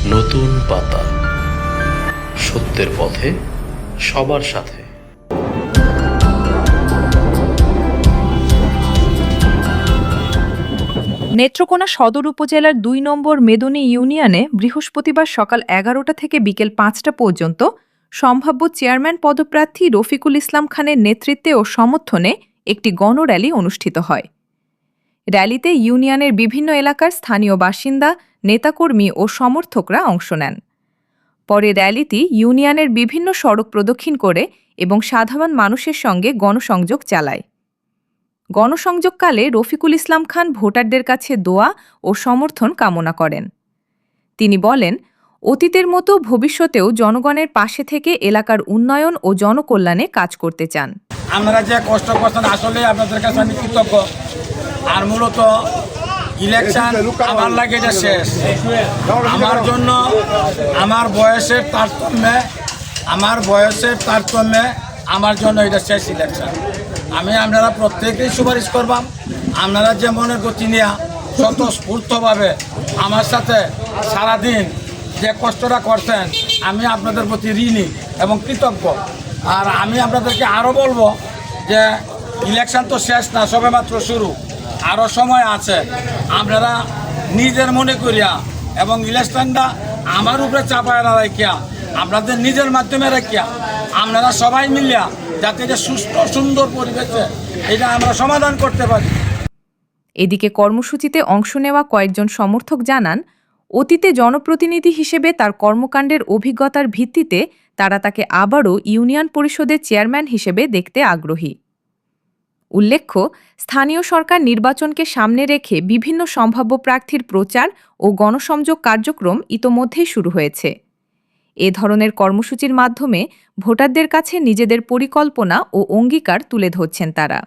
নতুন পাতা, সত্যের পথে সবার সাথে। নেত্রকোনা সদর উপজেলার ২ নম্বর মেদনী ইউনিয়নে বৃহস্পতিবার সকাল ১১টা থেকে বিকেল ৫টা পর্যন্ত সম্ভাব্য চেয়ারম্যান পদপ্রার্থী রফিকুল ইসলাম খানের নেতৃত্বে ও সমর্থনে একটি গণর্যালি অনুষ্ঠিত হয়। র্যালিতে ইউনিয়নের বিভিন্ন এলাকার স্থানীয় বাসিন্দা, নেতাকর্মী ও সমর্থকরা অংশ নেন। পরে র্যালিটি ইউনিয়নের বিভিন্ন সড়ক প্রদক্ষিণ করে এবং সাধারণ মানুষের সঙ্গে গণসংযোগ চালায়। গণসংযোগকালে রফিকুল ইসলাম খান ভোটারদের কাছে দোয়া ও সমর্থন কামনা করেন। তিনি বলেন, অতীতের মতো ভবিষ্যতেও জনগণের পাশে থেকে এলাকার উন্নয়ন ও জনকল্যাণে কাজ করতে চান। আপনারা যে কষ্ট করছেন আসলে আপনাদের কাছে আমি কৃতজ্ঞ। আর মূলত ইলেকশন আমার লাগে যে শেষ, আমার জন্য আমার বয়সের তারতম্যে আমার জন্য এটা শেষ ইলেকশন। আপনারা প্রত্যেকেই সুপারিশ করবাম। আপনারা যে মনের গতি নিয়ে স্বতঃস্ফূর্তভাবে আমার সাথে সারাদিন যে কষ্টটা করছেন, আমি আপনাদের প্রতি ঋণী এবং কৃতজ্ঞ। আর আমি আপনাদেরকে আরও বলবো যে ইলেকশন তো শেষ না, সবেমাত্র শুরু, আরও সময় আছে। আপনারা নিজের মনে করিয়া এবং ইলেকশনটা আমার উপরে চাপায় না রাখিয়া, আপনাদের নিজের মাধ্যমে রাখিয়া আপনারা সবাই মিলিয়া যাতে যে সুস্থ সুন্দর পরিবেশে এটা আমরা সমাধান করতে পারি। এদিকে কর্মসূচিতে অংশ নেওয়া কয়েকজন সমর্থক জানান, অতীতে জনপ্রতিনিধি হিসেবে তার কর্মকাণ্ডের অভিজ্ঞতার ভিত্তিতে তারা তাকে আবারও ইউনিয়ন পরিষদের চেয়ারম্যান হিসেবে দেখতে আগ্রহী। উল্লেখ্য, স্থানীয় সরকার নির্বাচনকে সামনে রেখে বিভিন্ন সম্ভাব্য প্রার্থীর প্রচার ও গণসংযোগ কার্যক্রম ইতোমধ্যেই শুরু হয়েছে। এ ধরনের কর্মসূচির মাধ্যমে ভোটারদের কাছে নিজেদের পরিকল্পনা ও অঙ্গীকার তুলে ধরছেন তারা।